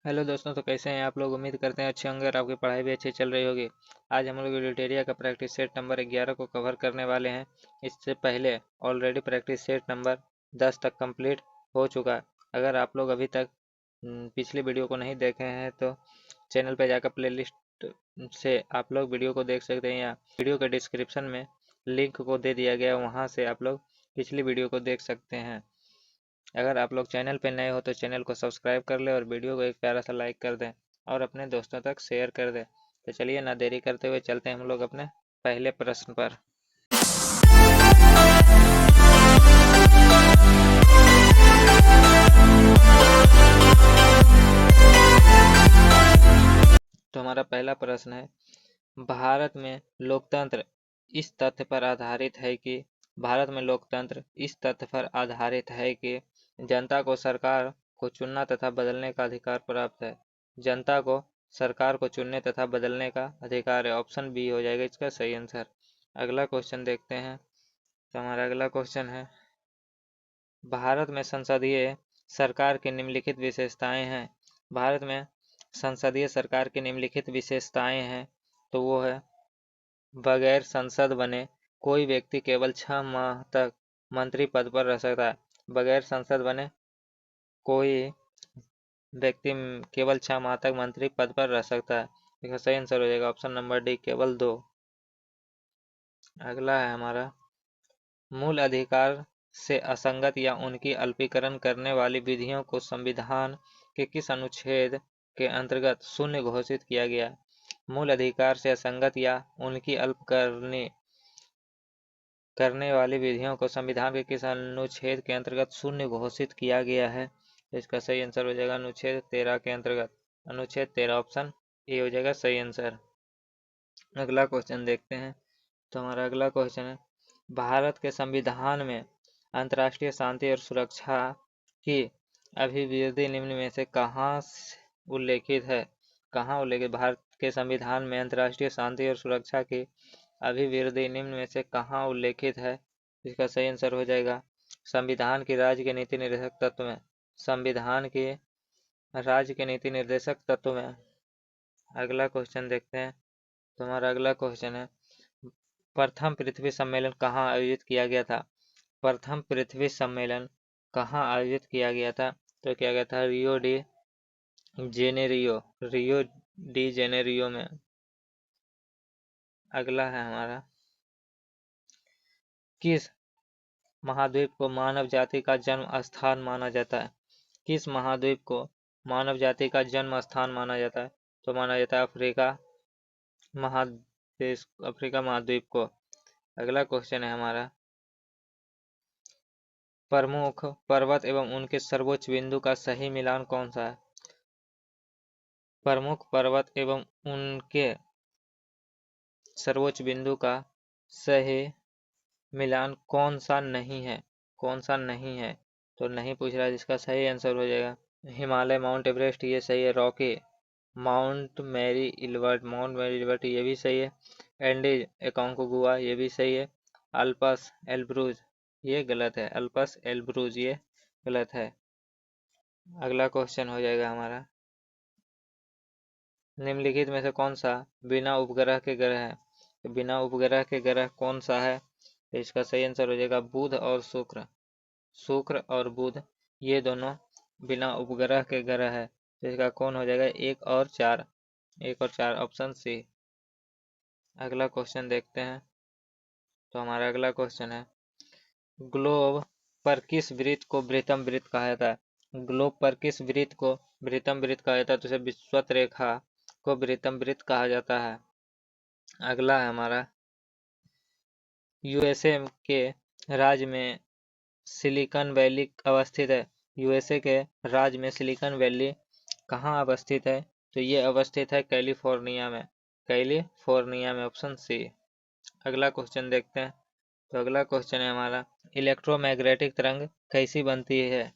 Hello दोस्तों, तो कैसे हैं आप लोग। उम्मीद करते हैं अच्छे होंगे और आपकी पढ़ाई भी अच्छी चल रही होगी। आज हम लोग यूटिलिटेरिया का प्रैक्टिस सेट नंबर 11 को कवर करने वाले हैं। इससे पहले ऑलरेडी प्रैक्टिस सेट नंबर 10 तक कंप्लीट हो चुका है। अगर आप लोग अभी तक पिछली वीडियो को नहीं देखे हैं तो चैनल पर जाकर प्लेलिस्ट से आप लोग वीडियो को देख सकते हैं, या वीडियो के डिस्क्रिप्शन में लिंक को दे दिया गया, वहाँ से आप लोग पिछली वीडियो को देख सकते हैं। अगर आप लोग चैनल पे नए हो तो चैनल को सब्सक्राइब कर ले और वीडियो को एक प्यारा सा लाइक कर दें और अपने दोस्तों तक शेयर कर दें। तो चलिए ना देरी करते हुए चलते हैं हम लोग अपने पहले प्रश्न पर। तो हमारा पहला प्रश्न है, भारत में लोकतंत्र इस तथ्य पर आधारित है कि भारत में लोकतंत्र इस तथ्य पर आधारित है कि जनता को सरकार को चुनना तथा बदलने का अधिकार प्राप्त है। जनता को सरकार को चुनने तथा बदलने का अधिकार है। ऑप्शन बी हो जाएगा इसका सही आंसर। अगला क्वेश्चन देखते हैं। तो हमारा अगला क्वेश्चन है, भारत में संसदीय सरकार की निम्नलिखित विशेषताएं हैं। भारत में संसदीय सरकार की निम्नलिखित विशेषताएं हैं। तो वो है, बगैर संसद बने कोई व्यक्ति केवल 6 माह तक मंत्री पद पर रह सकता है। बगैर संसद बने कोई व्यक्ति केवल 6 माह तक मंत्री पद पर रह सकता है। इसका सही आंसर हो जाएगा ऑप्शन नंबर डी, केवल 2। अगला है हमारा, मूल अधिकार से असंगत या उनकी अल्पीकरण करने वाली विधियों को संविधान के किस अनुच्छेद के अंतर्गत शून्य घोषित किया गया। मूल अधिकार से असंगत या उनकी अल्प करने वाली विधियों को संविधान के किस अनुच्छेद के अंतर्गत शून्य घोषित किया गया है। तो इसका सही आंसर हो जाएगा अनुच्छेद 13 के अंतर्गत। अनुच्छेद 13 ऑप्शन ए हो जाएगा सही आंसर। अगला क्वेश्चन देखते हैं। तो हमारा अगला क्वेश्चन है, भारत के संविधान में अंतर्राष्ट्रीय शांति और सुरक्षा की अभिवृद्धि निम्न में से कहाँ उल्लेखित है। कहाँ उल्लेखित, भारत के संविधान में अंतर्राष्ट्रीय शांति और सुरक्षा की अभिवृद्धि निम्न में से कहाँ उल्लेखित है। इसका सही आंसर हो जाएगा संविधान की राज्य के नीति निर्देशक तत्व में। संविधान के राज्य के नीति निर्देशक तत्व में। अगला क्वेश्चन देखते हैं। तो हमारा अगला क्वेश्चन है, प्रथम पृथ्वी सम्मेलन कहाँ आयोजित किया गया था। प्रथम पृथ्वी सम्मेलन कहाँ आयोजित किया गया था। तो किया गया था रियो डी जेनेरियो में। अगला है हमारा, किस महाद्वीप को मानव जाति का जन्म स्थान माना जाता है। किस महाद्वीप को मानव जाति का जन्म स्थान माना जाता है। तो माना जाता है अफ्रीका महाद्वीप को। अगला क्वेश्चन है हमारा, प्रमुख पर्वत एवं उनके सर्वोच्च बिंदु का सही मिलान कौन सा है। प्रमुख पर्वत एवं उनके सर्वोच्च बिंदु का सही मिलान कौन सा नहीं है। कौन सा नहीं है, तो नहीं पूछ रहा है, जिसका सही आंसर हो जाएगा हिमालय, माउंट एवरेस्ट ये सही है। रॉकी माउंट मैरी इल्बर्ट ये भी सही है। एंडीज एकोंकागुआ ये भी सही है। अल्पस एल्ब्रूज ये गलत है। अल्पस एल्ब्रूज ये गलत है। अगला क्वेश्चन हो जाएगा हमारा, निम्नलिखित में से कौन सा बिना उपग्रह के ग्रह है। तो बिना उपग्रह के ग्रह कौन सा है। तो इसका सही आंसर हो जाएगा बुध और शुक्र। शुक्र और बुध ये दोनों बिना उपग्रह के ग्रह है। तो इसका कौन हो जाएगा, 1 और 4 ऑप्शन सी। अगला क्वेश्चन देखते हैं। तो हमारा अगला क्वेश्चन है, ग्लोब पर किस वृत्त को वृत्तम वृत्त कहा जाता है। ग्लोब पर किस वृत्त को वृत्तम वृत्त कहा जाता है। तो इसे विषुवत रेखा को वृत्तम वृत्त कहा जाता है। अगला है हमारा, यूएसए के राज्य में सिलिकॉन वैली अवस्थित है। यूएसए के राज्य में सिलिकॉन वैली कहाँ अवस्थित है। तो ये अवस्थित है कैलिफोर्निया में। कैलिफोर्निया में ऑप्शन सी। अगला क्वेश्चन देखते हैं। तो अगला क्वेश्चन है हमारा, इलेक्ट्रोमैग्नेटिक तरंग कैसी बनती है।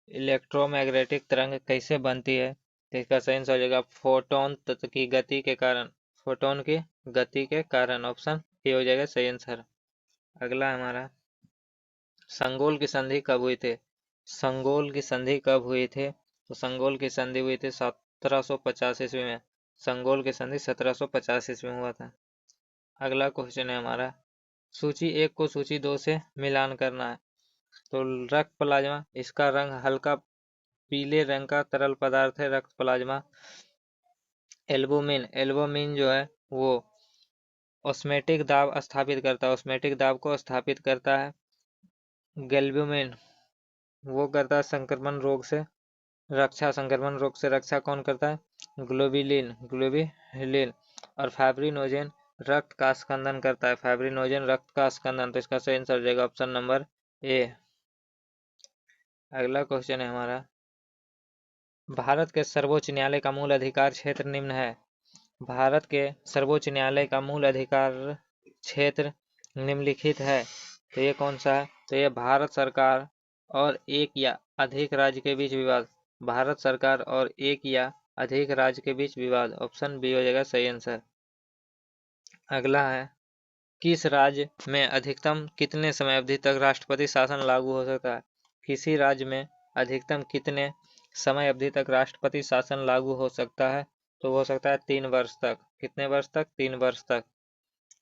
इलेक्ट्रोमैग्नेटिक तरंग कैसे बनती है। तो इसका सही आंसर हो जाएगा फोटोन तत्व की गति के कारण। फोटोन की गति के कारण ऑप्शन ए हो जाएगा सही आंसर। अगला हमारा, संगोल की संधि कब हुई थी। संगोल की संधि कब हुई थी। तो संगोल की संधि हुई थी 1750 ईस्वी में। संगोल की संधि 1750 ईस्वी में हुआ था। अगला क्वेश्चन है हमारा, सूची 1 को सूची 2 से मिलान करना है। तो रक्त प्लाज्मा, इसका रंग हल्का पीले रंग का तरल पदार्थ है रक्त प्लाज्मा। एल्बुमिन, एल्बुमिन जो है वो ऑस्मेटिक दाब स्थापित करता है, ऑस्मेटिक दाब को स्थापित करता है। गैल्ब्यूमिन वो करता है संक्रमण रोग से रक्षा, संक्रमण रोग से रक्षा कौन करता है? Globulin, globulin. और फाइब्रिनोजेन रक्त का स्कंदन करता है, फाइब्रिनोजेन रक्त का स्कंदन। तो इसका सही आंसर हो जाएगा ऑप्शन नंबर ए। अगला क्वेश्चन है हमारा, भारत के सर्वोच्च न्यायालय का मूल अधिकार क्षेत्र निम्न है। भारत के सर्वोच्च न्यायालय का मूल अधिकार क्षेत्र निम्नलिखित है, तो ये कौन सा है? तो ये भारत सरकार और एक या अधिक राज्य के बीच विवाद, भारत सरकार और एक या अधिक राज्य के बीच विवाद। ऑप्शन बी हो जाएगा सही आंसर। अगला है, किस राज्य में अधिकतम कितने समय अवधि तक राष्ट्रपति शासन लागू हो सकता है? किसी राज्य में अधिकतम कितने समय अवधि तक राष्ट्रपति शासन लागू हो सकता है? तो हो सकता है 3 वर्ष तक। कितने वर्ष तक? 3 वर्ष तक।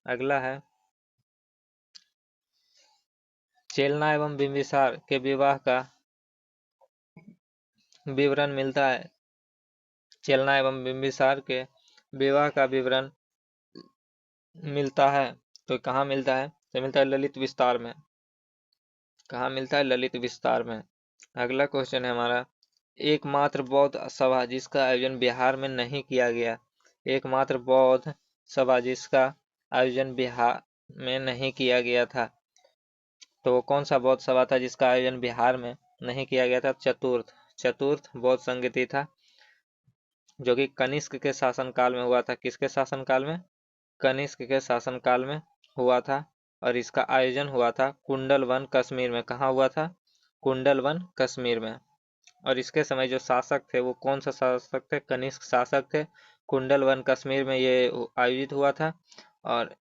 अगला है, चेलना एवं बिंबिसार के विवाह का विवरण मिलता है। चेलना एवं बिंबिसार के विवाह का विवरण मिलता है, तो कहाँ मिलता है? तो मिलता है ललित विस्तार में। कहाँ मिलता है? ललित विस्तार में। अगला क्वेश्चन है हमारा, एकमात्र बौद्ध सभा जिसका आयोजन बिहार में नहीं किया गया। एकमात्र बौद्ध सभा जिसका आयोजन बिहार में नहीं किया गया था, तो वो कौन सा बौद्ध सभा था जिसका आयोजन बिहार में नहीं किया गया था? चतुर्थ बौद्ध संगति था, जो कि कनिष्क के शासनकाल में हुआ था। किसके शासनकाल में? कनिष्क के शासनकाल में हुआ था। और इसका आयोजन हुआ था कुंडलवन कश्मीर में। कहाँ हुआ था? कुंडलवन कश्मीर में। और इसके समय जो शासक थे वो कौन सा शासक थे? कनिष्क शासक थे। कुंडलवन कश्मीर में ये आयोजित हुआ था। और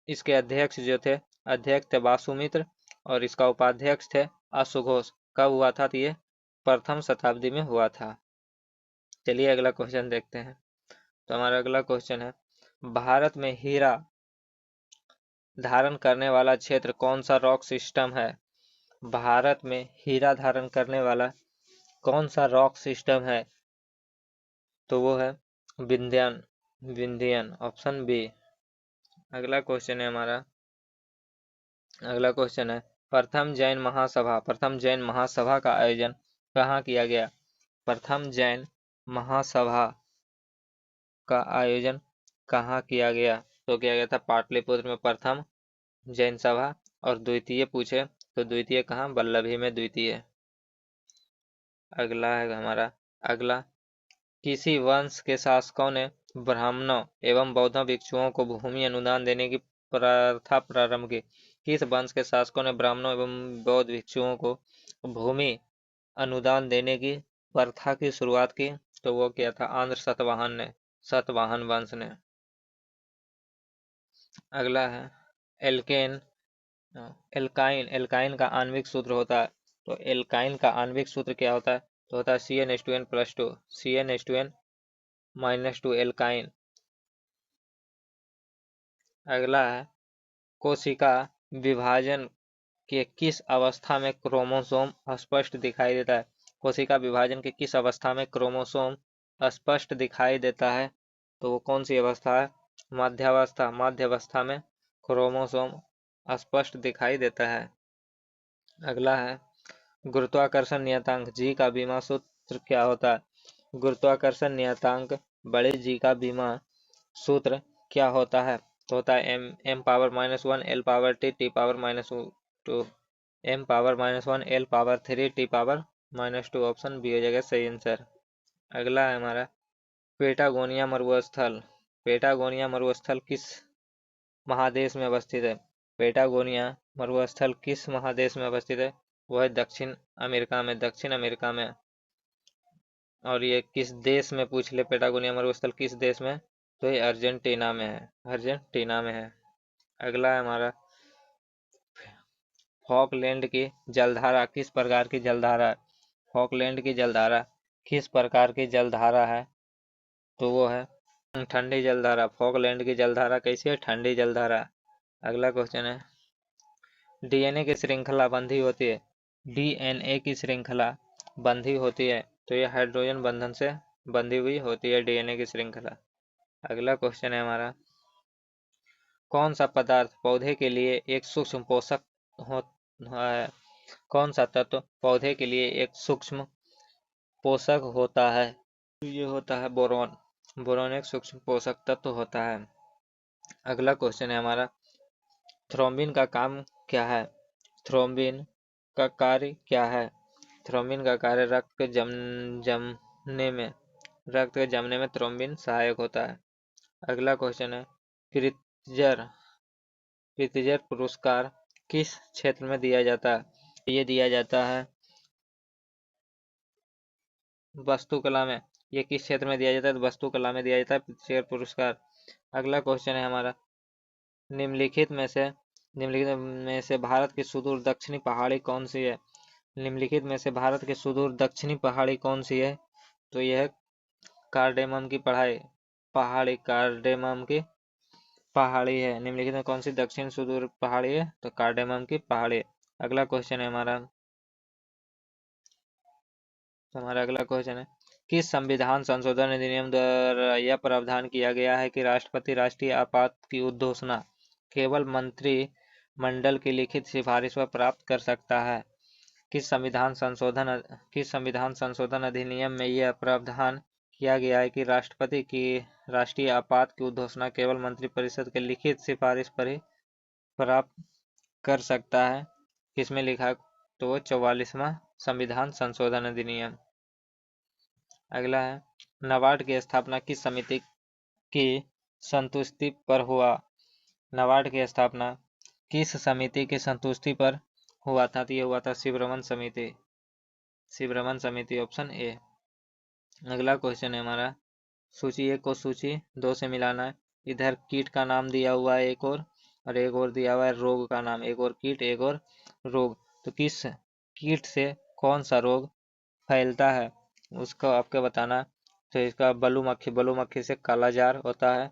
इसके अध्यक्ष जो थे, अध्यक्ष थे वासुमित्र, और इसका उपाध्यक्ष थे अशुघोष। कब हुआ था? तो ये प्रथम शताब्दी में हुआ था। चलिए अगला क्वेश्चन देखते हैं। तो हमारा अगला क्वेश्चन है, भारत में हीरा धारण करने वाला क्षेत्र कौन सा रॉक सिस्टम है? भारत में हीरा धारण करने वाला कौन सा रॉक सिस्टम है? तो वो है विंध्यन, विंध्यन। Option B. अगला क्वेश्चन है हमारा, अगला क्वेश्चन है, प्रथम जैन महासभा, प्रथम जैन महासभा का आयोजन कहाँ किया गया? प्रथम जैन महासभा का आयोजन कहाँ किया गया? तो किया गया था पाटलिपुत्र में प्रथम जैन सभा। और द्वितीय पूछे तो द्वितीय कहाँ? वल्लभी में द्वितीय। अगला है हमारा, अगला, किसी वंश के शासकों ने ब्राह्मणों एवं बौद्ध भिक्षुओं को भूमि अनुदान देने की प्रथा प्रारंभ की। किस वंश के शासकों ने ब्राह्मणों एवं बौद्ध भिक्षुओं को भूमि अनुदान देने की प्रथा की शुरुआत की? तो वो क्या था? आंध्र सतवाहन ने, सतवाहन वंश ने। अगला है, एल्केन, एल्काइन, एल्काइन का आणविक सूत्र होता है। तो एल्काइन का आणविक सूत्र क्या होता है? तो होता है CnH2n+2, CnH2n-2 एल्काइन। अगला है, कोशिका विभाजन के किस अवस्था में क्रोमोसोम स्पष्ट दिखाई देता है? कोशिका विभाजन के किस अवस्था में क्रोमोसोम स्पष्ट दिखाई देता है? तो वो कौन सी अवस्था है? मध्यावस्था, मध्यावस्था में क्रोमोसोम स्पष्ट दिखाई देता है। अगला है, गुरुत्वाकर्षण नियतांक जी का बीमा सूत्र क्या होता है? गुरुत्वाकर्षण नियतांक बड़े जी का बीमा सूत्र क्या होता है? तो होता है m⁻⁻1 l⁻t t⁻⁻2 m⁻⁻1 l⁻3 t⁻⁻2। Option B हो जाएगा सही आंसर। अगला है हमारा, पेटागोनिया मरुस्थल, पेटागोनिया मरुस्थल किस महादेश में अवस्थित है? पेटागोनिया मरुस्थल किस महादेश में अवस्थित है? वो है दक्षिण अमेरिका में, दक्षिण अमेरिका में। और ये किस देश में पूछ ले, पेटागोनिया मरुस्थल किस देश में? तो ये अर्जेंटीना में है, अर्जेंटीना में है। अगला है हमारा, फॉकलैंड की जलधारा किस प्रकार की जलधारा है? फॉकलैंड की जलधारा किस प्रकार की जलधारा है? तो वो है ठंडी जलधारा। फॉकलैंड की जलधारा कैसी है? ठंडी जलधारा। अगला क्वेश्चन है, डीएनए की श्रृंखला बंधी होती है। डीएनए की श्रृंखला बंधी होती है तो यह हाइड्रोजन बंधन से बंधी हुई होती है डीएनए की श्रृंखला। अगला क्वेश्चन है हमारा, कौन सा पदार्थ पौधे के लिए एक सूक्ष्म पोषक है? कौन सा तत्व पौधे के लिए एक सूक्ष्म पोषक होता है? ये होता है बोरॉन। बोरॉन एक सूक्ष्म पोषक तत्व होता है। अगला क्वेश्चन है हमारा, थ्रोम्बिन का काम क्या है? थ्रोम्बिन का कार्य क्या है? थ्रोम्बिन का कार्य रक्त के जमने में थ्रोम्बिन सहायक होता है। अगला क्वेश्चन है, प्रित्जर प्रित्जर पुरस्कार किस क्षेत्र में दिया जाता है? ये दिया जाता है वास्तुकला में। ये किस क्षेत्र में दिया जाता है? तो वास्तुकला में दिया जाता है प्रित्जर पुरस्कार। अगला क्वेश्चन है हमारा, निम्नलिखित में से भारत की सुदूर दक्षिणी पहाड़ी कौन सी है? निम्नलिखित में से भारत की सुदूर दक्षिणी पहाड़ी कौन सी है? तो यह कार्डेमम की कार्डेमम की पहाड़ी है। निम्नलिखित में कौन सी दक्षिण सुदूर पहाड़ी है? तो कार्डेमम की पहाड़ी। अगला क्वेश्चन है हमारा अगला क्वेश्चन है, किस संविधान संशोधन अधिनियम द्वारा यह प्रावधान किया गया है कि राष्ट्रपति राष्ट्रीय आपात की उद्घोषणा केवल मंत्रिमंडल की लिखित सिफारिश पर प्राप्त कर सकता है? किस संविधान संशोधन अधिनियम में यह प्रावधान किया गया है कि राष्ट्रपति की राष्ट्रीय आपात की उद्घोषणा केवल मंत्रिपरिषद के लिखित सिफारिश पर ही प्राप्त कर सकता है? किसमें लिखा? तो वो 44वां संविधान संशोधन अधिनियम। अगला है, नाबार्ड की स्थापना किस समिति की संतुष्टि पर हुआ? नाबार्ड की स्थापना किस समिति की संतुष्टि पर हुआ था? तो ये हुआ था शिवरमन समिति, ऑप्शन ए। अगला क्वेश्चन है हमारा, सूची 1 को सूची 2 से मिलाना है। इधर कीट का नाम दिया हुआ है एक और दिया हुआ है रोग का नाम। एक और कीट, एक और रोग। तो किस कीट से कौन सा रोग फैलता है उसको आपको बताना। तो इसका बलुमक्खी से कालाजार होता है।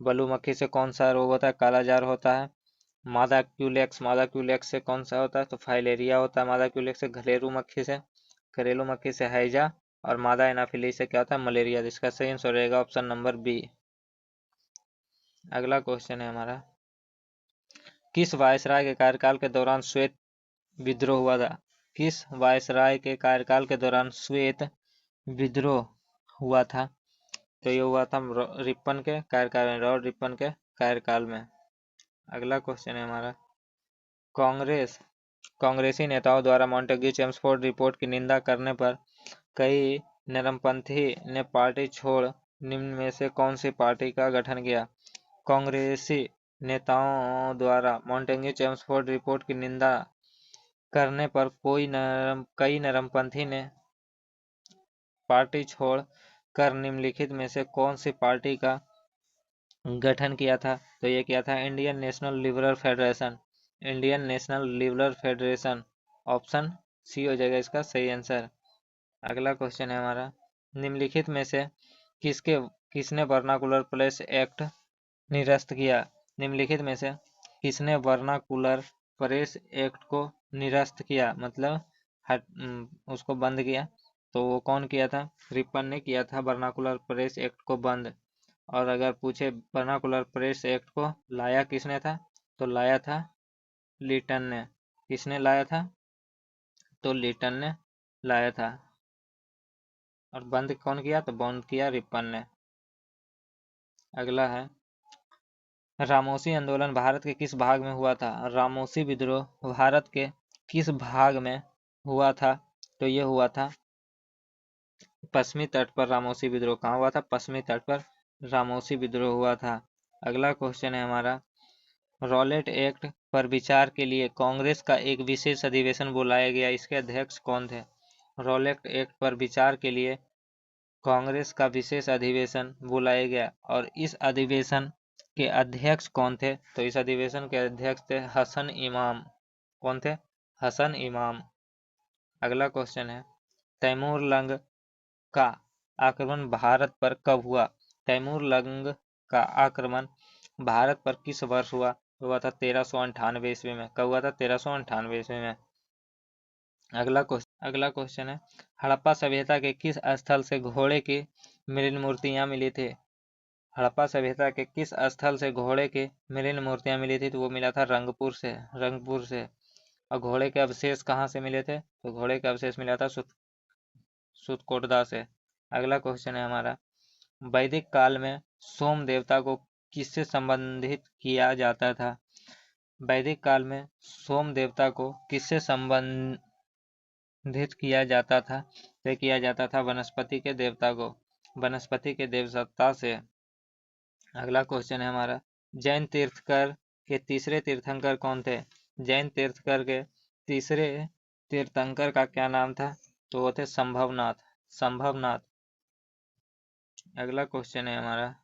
बलुमक्खी से कौन सा रोग होता है? कालाजार होता है। मादा क्यूलेक्स से कौन सा होता है? तो फाइलेरिया होता है मादा क्यूलेक्स से। घरेलू मक्खी से हैजा, और मादा एनाफिली से क्या होता है? मलेरिया। इसका सही आंसर रहेगा ऑप्शन नंबर बी। अगला क्वेश्चन है हमारा, किस वायसराय के कार्यकाल के दौरान श्वेत विद्रोह हुआ था? किस वायसराय के कार्यकाल के दौरान श्वेत विद्रोह हुआ था? तो ये हुआ था रिपन के कार्यकाल में, लॉर्ड रिपन के कार्यकाल में। अगला क्वेश्चन है हमारा, कांग्रेसी नेताओं द्वारा मॉन्टेग्यू चेम्सफोर्ड रिपोर्ट की निंदा करने पर कई नरमपंथी ने पार्टी छोड़ निम्न में से कौन सी पार्टी का गठन किया? कांग्रेसी नेताओं द्वारा मॉन्टेग्यू चेम्सफोर्ड रिपोर्ट की निंदा करने पर कई नरमपंथी ने पार्टी छोड़ कर निम्नलिखित में से कौन सी पार्टी का गठन किया था? तो ये किया था Indian National Liberal Federation. Option C हो जाएगा इसका सही आंसर। अगला क्वेश्चन है हमारा, निम्नलिखित में से किसने वर्नाकुलर प्लेस एक्ट निरस्त किया? निम्नलिखित में से किसने वर्नाकुलर प्रेस एक्ट को निरस्त किया, मतलब उसको बंद किया? तो वो कौन किया था? रिपन ने किया था वर्नाकुलर प्रेस एक्ट को बंद। और अगर पूछे वर्नाकुलर प्रेस एक्ट को लाया किसने था? तो लाया था लिटन ने। किसने लाया था? तो लिटन ने लाया था। और बंद कौन किया? तो बंद किया रिपन ने। अगला है, रामोसी आंदोलन भारत के किस भाग में हुआ था? रामोसी विद्रोह भारत के किस भाग में हुआ था? तो ये हुआ था पश्चिमी तट पर। रामोसी विद्रोह कहाँ हुआ था? पश्चिमी तट पर रामोसी विद्रोह हुआ था। अगला क्वेश्चन है हमारा, रॉलेट एक्ट पर विचार के लिए कांग्रेस का एक विशेष अधिवेशन बुलाया गया, इसके अध्यक्ष कौन थे? रॉलेट एक्ट पर विचार के लिए कांग्रेस का विशेष अधिवेशन बुलाया गया, और इस अधिवेशन के अध्यक्ष कौन थे? तो इस अधिवेशन के अध्यक्ष थे हसन इमाम। कौन थे? हसन इमाम। अगला क्वेश्चन है, तैमूर लंग का आक्रमण भारत पर कब हुआ? तैमूर लंग का आक्रमण भारत पर किस वर्ष हुआ? हुआ था 1398 ईस्वी में। कब हुआ था? 1398 ईस्वी में। अगला क्वेश्चन है, हड़प्पा सभ्यता के किस स्थल से घोड़े की मृण मूर्तियां मिली थी? हड़प्पा सभ्यता के किस स्थल से घोड़े की मृण मूर्तियां मिली थी? तो वो मिला था रंगपुर से। और घोड़े के अवशेष कहाँ से मिले थे? तो घोड़े के अवशेष मिला था सुतकोटदा से। अगला क्वेश्चन है हमारा, वैदिक काल में सोम देवता को किससे संबंधित किया जाता था? वैदिक काल में सोम देवता को किससे संबंधित किया जाता था? तो किया जाता था वनस्पति के देवता को, वनस्पति के देवता से। अगला क्वेश्चन है हमारा, जैन तीर्थकर के तीसरे तीर्थंकर कौन थे? जैन तीर्थकर के तीसरे तीर्थंकर का क्या नाम था? तो वो थे संभवनाथ। अगला क्वेश्चन है हमारा,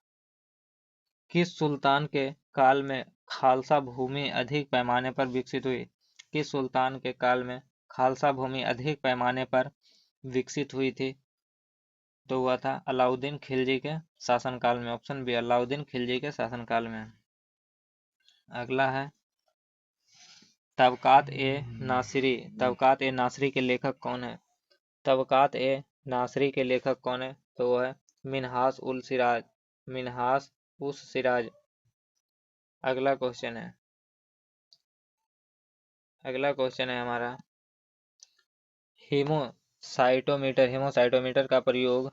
किस सुल्तान के काल में खालसा भूमि अधिक पैमाने पर विकसित हुई? किस सुल्तान के काल में खालसा भूमि अधिक पैमाने पर विकसित हुई थी? तो हुआ था अलाउद्दीन खिलजी के शासनकाल में। ऑप्शन बी, अलाउद्दीन खिलजी के शासनकाल में। अगला है, तबकात ए नासरी के लेखक कौन है? तबकात ए नासरी के लेखक कौन है? तो वो है मिन्हास उस सिराज। अगला क्वेश्चन है हमारा, हीमोसाइटोमीटर का प्रयोग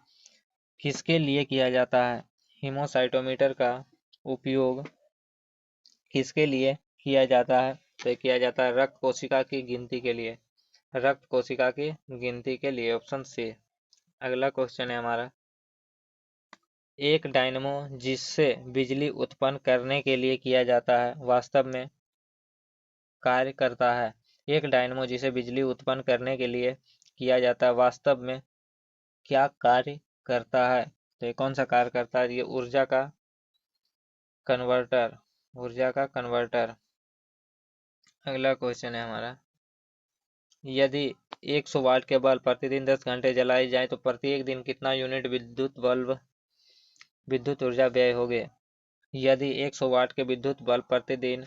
किसके लिए किया जाता है? हीमोसाइटोमीटर का उपयोग किसके लिए किया जाता है? तो किया जाता है रक्त कोशिका की गिनती के लिए। Option C. अगला क्वेश्चन है हमारा, एक डायनमो जिससे बिजली उत्पन्न करने के लिए किया जाता है वास्तव में कार्य करता है? एक डायनमो जिसे बिजली उत्पन्न करने के लिए किया जाता है वास्तव में क्या कार्य करता है? तो ये कौन सा कार्य करता है? ये ऊर्जा का कन्वर्टर। अगला क्वेश्चन है हमारा, यदि 100 वाट के बल्ब प्रतिदिन 10 घंटे जलाए जाए तो प्रत्येक दिन कितना यूनिट विद्युत ऊर्जा व्यय होगी? यदि 100 वाट के विद्युत बल्ब प्रतिदिन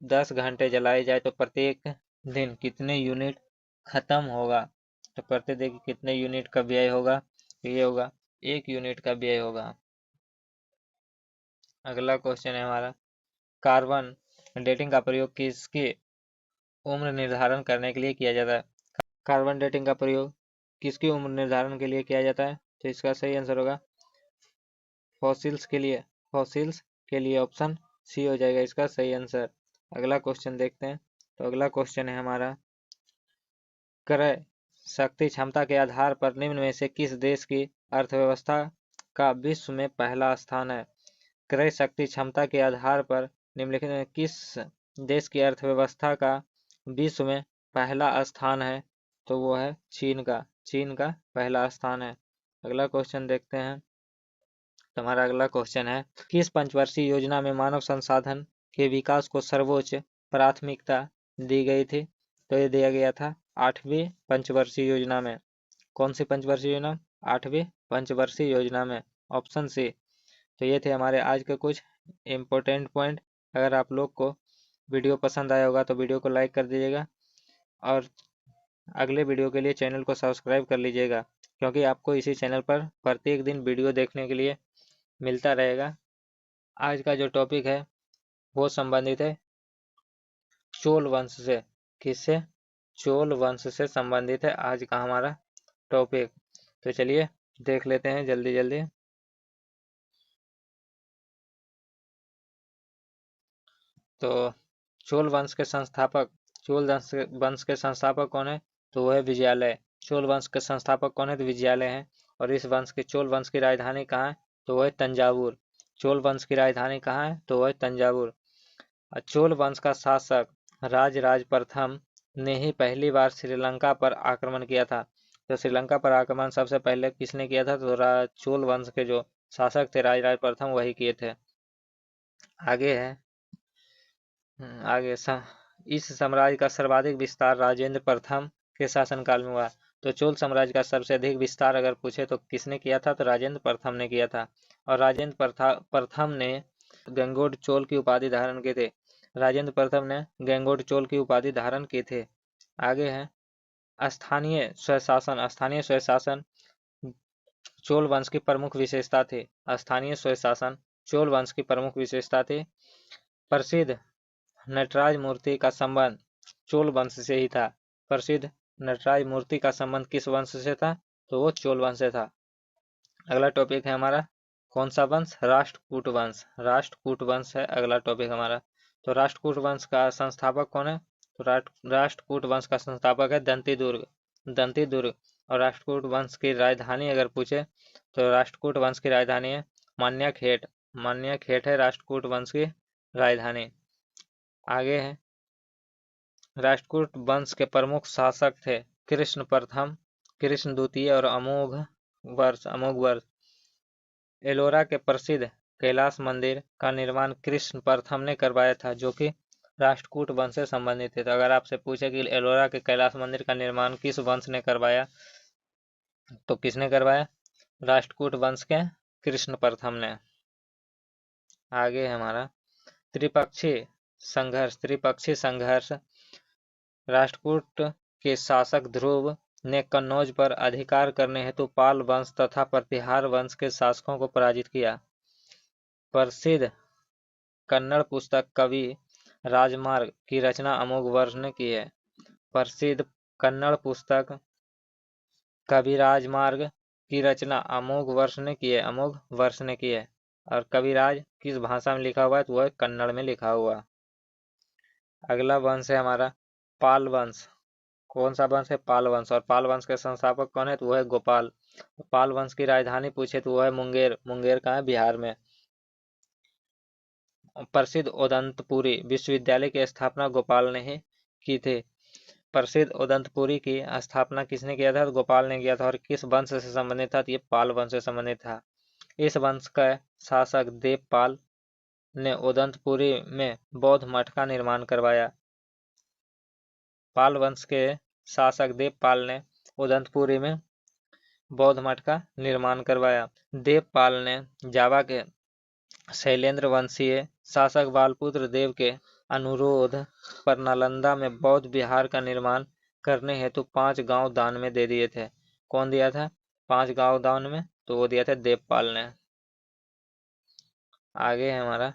10 घंटे जलाए जाए तो प्रत्येक दिन कितने यूनिट खत्म होगा? तो प्रतिदिन कितने यूनिट का व्यय होगा? ये होगा 1 यूनिट का व्यय होगा। अगला क्वेश्चन है हमारा, कार्बन डेटिंग का प्रयोग किसकी उम्र निर्धारण करने के लिए किया जाता है? कार्बन डेटिंग का प्रयोग किसकी उम्र निर्धारण के लिए किया जाता है? तो इसका सही आंसर होगा फॉसिल्स के लिए ऑप्शन सी हो जाएगा इसका सही आंसर। अगला क्वेश्चन देखते हैं। तो अगला क्वेश्चन है हमारा, क्रय शक्ति क्षमता के आधार पर निम्न में से किस देश की अर्थव्यवस्था का विश्व में पहला स्थान है? क्रय शक्ति क्षमता के आधार पर निम्नलिखित में किस देश की अर्थव्यवस्था का विश्व में पहला स्थान है? तो वो है चीन का पहला स्थान है। अगला क्वेश्चन देखते हैं। हमारा अगला क्वेश्चन है, किस पंचवर्षीय योजना में मानव संसाधन के विकास को सर्वोच्च प्राथमिकता दी गई थी? तो ये दिया गया था 8वीं पंचवर्षीय योजना में। कौन सी पंचवर्षीय योजना? 8वीं पंचवर्षीय योजना में। Option C. तो ये थे हमारे आज के कुछ इम्पोर्टेंट पॉइंट। अगर आप लोग को वीडियो पसंद आया होगा तो वीडियो को लाइक कर दीजिएगा और अगले वीडियो के लिए चैनल को सब्सक्राइब कर लीजिएगा, क्योंकि आपको इसी चैनल पर प्रत्येक दिन वीडियो देखने के लिए मिलता रहेगा। आज का जो टॉपिक है वो संबंधित है चोल वंश से। किससे? चोल वंश से संबंधित है आज का हमारा टॉपिक। तो चलिए देख लेते हैं जल्दी जल्दी। तो चोल वंश के संस्थापक कौन है? तो वह है विजयालय। चोल वंश के संस्थापक कौन है? तो विजयालय हैं। और इस चोल वंश की राजधानी कहाँ है? तो वह है तंजावुर। चोल वंश की राजधानी कहाँ है? तो वह है तंजावुर। चोल वंश का शासक राजराज प्रथम ने ही पहली बार श्रीलंका पर आक्रमण किया था। तो श्रीलंका पर आक्रमण सबसे पहले किसने किया था? तो चोल वंश के जो शासक थे राजराज प्रथम वही किए थे। आगे है आगे इस साम्राज्य का सर्वाधिक विस्तार राजेंद्र प्रथम के शासनकाल में हुआ। तो चोल साम्राज्य का सबसे अधिक विस्तार अगर पूछे तो किसने किया था, तो राजेंद्र प्रथम ने किया था। और राजेंद्र प्रथम ने गंगोड चोल की उपाधि धारण की थे। राजेंद्र प्रथम ने गंगोड चोल की उपाधि धारण की थे। आगे है स्थानीय स्वशासन। स्थानीय स्वशासन चोल वंश की प्रमुख विशेषता थी। स्थानीय स्वशासन चोल वंश की प्रमुख विशेषता थी। प्रसिद्ध नटराज मूर्ति का संबंध चोल वंश से ही था। प्रसिद्ध नटराज मूर्ति का संबंध किस वंश से था, तो वो चोल वंश से था। अगला टॉपिक है हमारा कौन सा वंश, राष्ट्रकूट वंश। राष्ट्रकूट वंश है अगला टॉपिक हमारा। तो राष्ट्रकूट वंश का संस्थापक कौन है, तो राष्ट्रकूट वंश का संस्थापक है दंतीदुर्ग। दंतीदुर्ग। और राष्ट्रकूट वंश की राजधानी अगर पूछे तो राष्ट्रकूट वंश की राजधानी है मान्यखेट। मान्यखेट है राष्ट्रकूट वंश की राजधानी। आगे है राष्ट्रकूट वंश के प्रमुख शासक थे कृष्ण प्रथम, कृष्ण द्वितीय और अमोघ वर्ष। एलोरा के प्रसिद्ध कैलाश मंदिर का निर्माण कृष्ण प्रथम ने करवाया था, जो कि राष्ट्रकूट वंश से संबंधित है। तो अगर आपसे पूछे कि एलोरा के कैलाश मंदिर का निर्माण किस वंश ने करवाया, तो किसने करवाया, राष्ट्रकूट वंश के कृष्ण प्रथम ने। आगे है हमारा त्रिपक्षीय संघर्ष। त्रिपक्षीय संघर्ष राष्ट्रकूट के शासक ध्रुव ने कन्नौज पर अधिकार करने हेतु पाल वंश तथा प्रतिहार वंश के शासकों को पराजित किया। प्रसिद्ध कन्नड़ पुस्तक कवि राजमार्ग की रचना अमोघ वर्ष ने की है। प्रसिद्ध कन्नड़ पुस्तक कवि राजमार्ग की रचना अमोघ वर्ष ने की है। अमोघ वर्ष ने की है। और कविराज किस भाषा में लिखा हुआ है, तो वह कन्नड़ में लिखा हुआ। अगला वंश है हमारा पाल वंश। कौन सा वंश है, पाल वंश। और पाल वंश के संस्थापक कौन है, तो वह है गोपाल। पाल वंश की राजधानी पूछे तो वह है मुंगेर। मुंगेर कहाँ है, बिहार में। प्रसिद्ध उदंतपुरी विश्वविद्यालय की स्थापना गोपाल ने ही की थी। प्रसिद्ध उदंतपुरी की स्थापना किसने किया था, तो गोपाल ने किया था। और किस वंश से संबंधित था, तो ये पाल वंश से संबंधित था। इस वंश का शासक देवपाल ने उदंतपुरी में बौद्ध मठ का निर्माण करवाया। पाल वंश के शासक देवपाल ने उदंतपुरी में बौद्ध मठ का निर्माण करवाया। देवपाल ने जावा के शैलेंद्र वंशीय शासक बालपुत्र देव के अनुरोध पर नालंदा में बौद्ध विहार का निर्माण करने हेतु 5 गांव दान में दे दिए थे। कौन दिया था, 5 गांव दान में, तो वो दिया था देवपाल ने। आगे है हमारा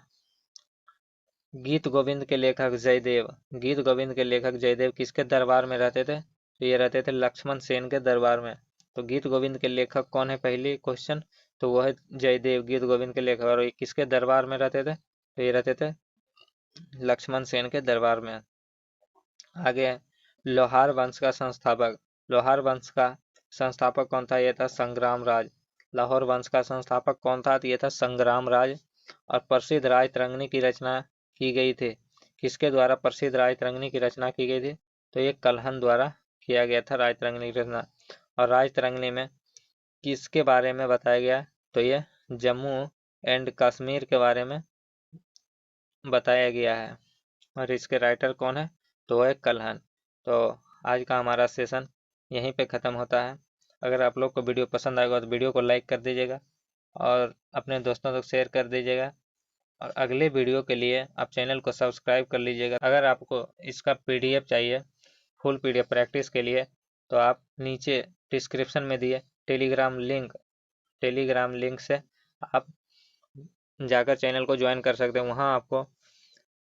गीत गोविंद के लेखक जयदेव। गीत गोविंद के लेखक जयदेव किसके दरबार में रहते थे, तो ये रहते थे लक्ष्मण सेन के दरबार में। तो गीत गोविंद के लेखक कौन है, पहली क्वेश्चन, तो वो है जयदेव, गीत गोविंद के लेखक। और ये किसके दरबार में रहते थे, तो ये रहते थे लक्ष्मण सेन के दरबार में। आगे है लोहार वंश का संस्थापक। लोहार वंश का संस्थापक कौन था, ये था संग्राम राज। लाहौर वंश का संस्थापक कौन था, तो ये था संग्राम राज। और प्रसिद्ध राजतरंगिणी की रचना की गई थी। किसके द्वारा प्रसिद्ध राजतरंगिणी की रचना की गई थी, तो ये कल्हन द्वारा किया गया था राजतरंगिणी की रचना। और राजतरंगिणी में किसके बारे में बताया गया, तो ये जम्मू एंड कश्मीर के बारे में बताया गया है। और इसके राइटर कौन है, तो वह है कल्हन। तो आज का हमारा सेशन यहीं पे ख़त्म होता है। अगर आप लोग को वीडियो पसंद आएगा तो वीडियो को लाइक कर दीजिएगा और अपने दोस्तों तक शेयर कर दीजिएगा। और अगले वीडियो के लिए आप चैनल को सब्सक्राइब कर लीजिएगा। अगर आपको इसका पीडीएफ चाहिए, फुल पीडीएफ प्रैक्टिस के लिए, तो आप नीचे डिस्क्रिप्शन में दिए टेलीग्राम लिंक से आप जाकर चैनल को ज्वाइन कर सकते हैं। वहाँ आपको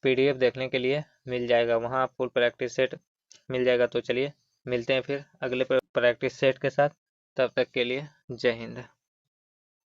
पीडीएफ देखने के लिए मिल जाएगा। वहाँ आप फुल प्रैक्टिस सेट मिल जाएगा। तो चलिए मिलते हैं फिर अगले प्रैक्टिस सेट के साथ। तब तक के लिए जय हिंद।